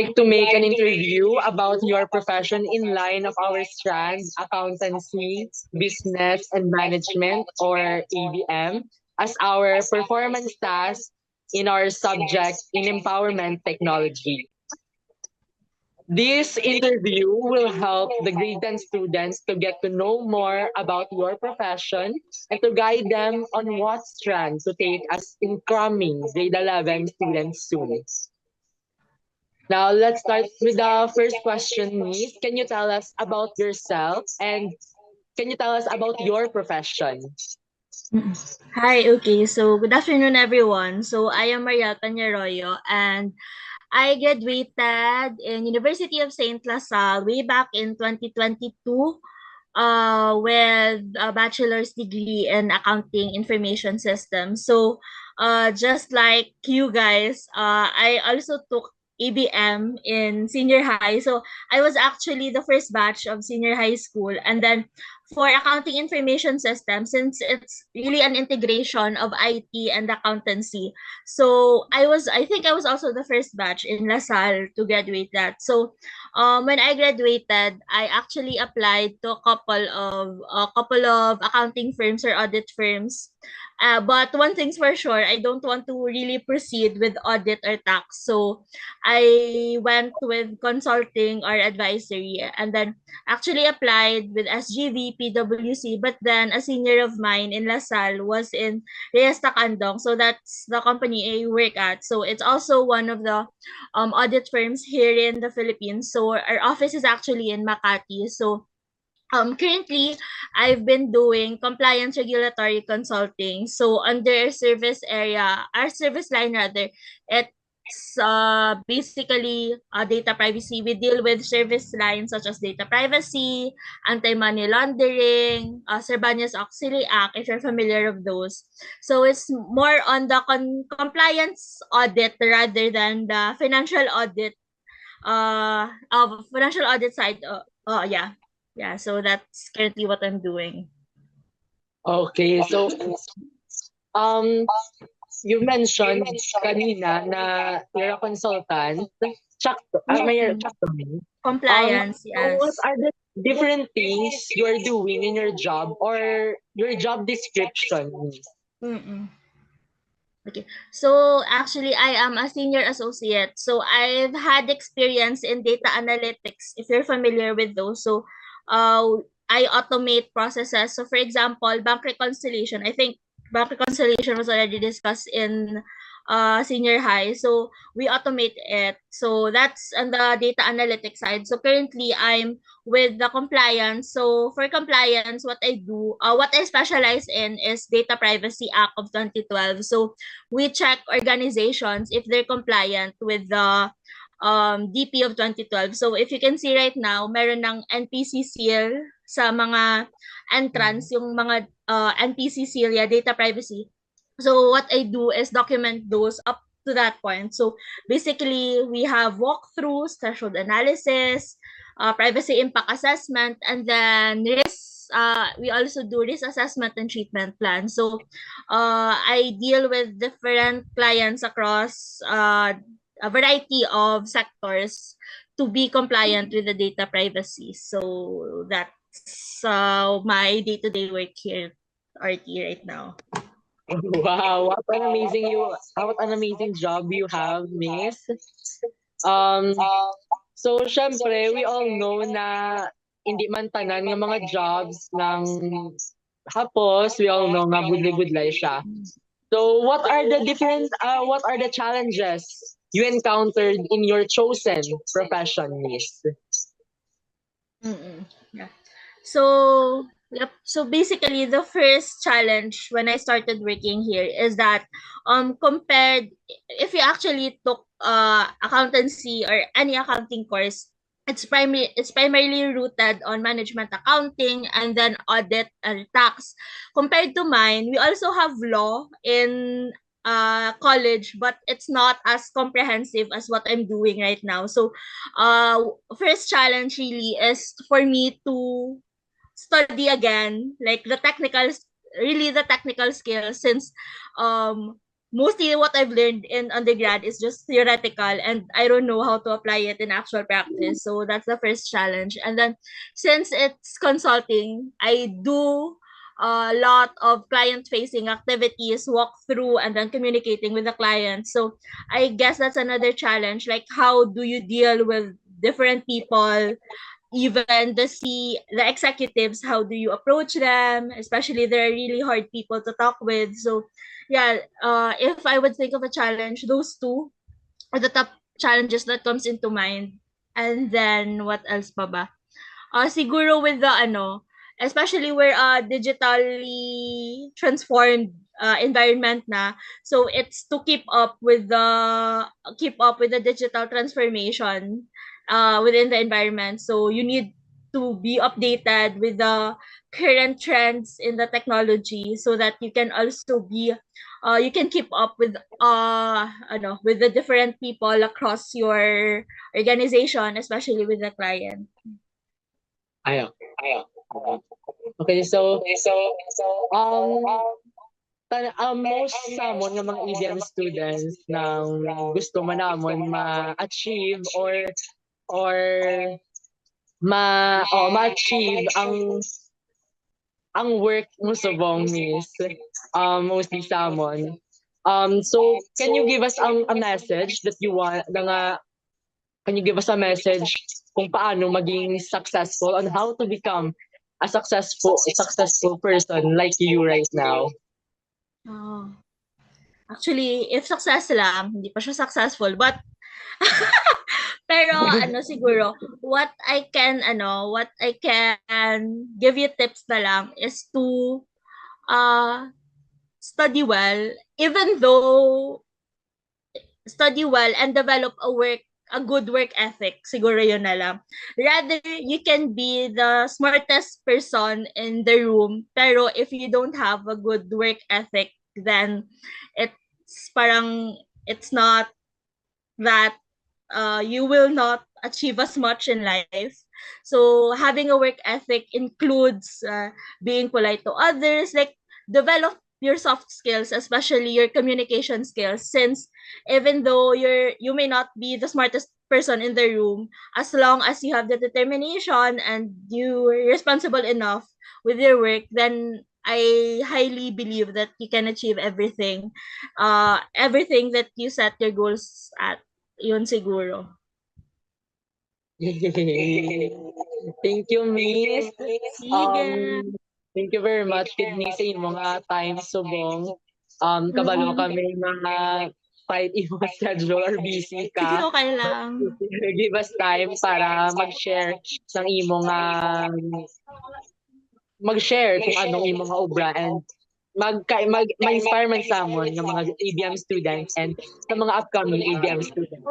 like to make an interview about your profession in line of our strand, accountancy, business and management, or ABM, as our performance task in our subject in empowerment technology. This interview will help the grade 10 students to get to know more about your profession and to guide them on what strand to take as incoming grade 11 students soon. Now, let's start with the first question, Miss. Can you tell us about yourself and can you tell us about your profession? Mm. Hi, okay. So, good afternoon, everyone. So, I am Mariel Panyaroyo, and I graduated in University of St. LaSalle way back in 2022 with a bachelor's degree in accounting information systems. So, just like you guys, I also took ABM in senior high. So, I was actually the first batch of senior high school. And then for accounting information system, since it's really an integration of IT and accountancy, so I think I was also the first batch in LaSalle to graduate that. So when I graduated, I actually applied to a couple of accounting firms or audit firms. But one thing's for sure, I don't want to really proceed with audit or tax. So I went with consulting or advisory, and then actually applied with SGV, PwC, but then a senior of mine in LaSalle was in Reyes Tacandong. So that's the company I work at. So it's also one of the audit firms here in the Philippines. So our office is actually in Makati. So currently, I've been doing compliance regulatory consulting. So under our service area, our service line rather, it's basically data privacy. We deal with service lines such as data privacy, anti-money laundering, Sarbanes-Oxley Act, if you're familiar with those. So it's more on the compliance audit rather than the financial audit side. Yeah. Yeah, so that's currently what I'm doing. Okay, so um, you mentioned kanina na you're a consultant. Mm-mm. Check to me. Compliance, So what yes. are the different things you're doing in your job or your job description? Mm-mm. Okay. So actually, I am a senior associate. So I've had experience in data analytics, if you're familiar with those. So I automate processes. So for example, bank reconciliation. I think bank reconciliation was already discussed in senior high. So we automate it. So that's on the data analytics side. So currently, I'm with the compliance. So for compliance, what I specialize in is Data Privacy Act of 2012. So we check organizations if they're compliant with the DP of 2012. So if you can see right now, meron ng NPC seal sa mga entrance, yung mga NPC seal, yeah, data privacy. So what I do is document those up to that point. So basically, we have walkthroughs, threshold analysis, privacy impact assessment, and then we also do risk assessment and treatment plan. So I deal with different clients across a variety of sectors to be compliant with the data privacy. So that's my day-to-day work here at RT right now. Wow, what an amazing job you have, Miss. Um, so syempre, we all know na hindi man tanan ng mga jobs ng hapos, we all know nga budlay-budlay siya. So what are the challenges you encountered in your chosen profession, Miss? Mm-mm. Yeah. So, yep. So basically, the first challenge when I started working here is that, compared if you actually took accountancy or any accounting course, it's primarily rooted on management accounting and then audit and tax. Compared to mine, we also have law in college, but it's not as comprehensive as what I'm doing right now. So uh first challenge really is for me to study again, like really the technical skills, since um mostly what I've learned in undergrad is just theoretical, and I don't know how to apply it in actual practice. So that's the first challenge. And then since it's consulting, I do a lot of client facing activities, walk through, and then communicating with the client. So I guess that's another challenge. Like, how do you deal with different people, even the executives? How do you approach them, especially they're really hard people to talk with? So yeah, if I would think of a challenge, those two are the top challenges that comes into mind. And then what else pa ba? Siguro with the especially we're a digitally transformed environment na. So it's to keep up with the digital transformation within the environment. So you need to be updated with the current trends in the technology so that you can also be you can keep up with the different people across your organization, especially with the client. Ayan. Okay, so, um, most samon ng mga EDM students ng gusto man namon ma-achieve or ma-achieve ang work mo subong, miss. Mostly samon. So can you give us a message that you want can you give us a message kung paano maging successful on how to become a successful person like you right now? Oh. Actually, if success lang, hindi pa siya successful. But, pero siguro, what I can give you tips na lang is to uh, study well, even though study well and develop a good work ethic. Siguro yun na lang. Rather, you can be the smartest person in the room, pero if you don't have a good work ethic, then it's not that you will not achieve as much in life. So having a work ethic includes being polite to others, like develop your soft skills, especially your communication skills. Since even though you may not be the smartest person in the room, as long as you have the determination and you're responsible enough with your work, then I highly believe that you can achieve everything that you set your goals at. Yun siguro. Thank you, miss. Sige. Thank you very much kidney sa imong time subong. Kabalo kami mga fight imo schedule or busy Sige, ka. okay lang. Give us time para mag-share ng imong mag-share kung anong imong mga obra and ma-inspire man sa amon ng mga ABM students and sa mga upcoming ABM students.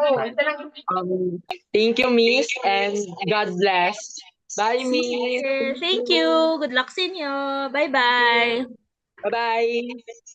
Thank you, miss, and God bless. Bye, miss. Sige. Thank you. Good luck sa inyo. Bye-bye. Bye-bye.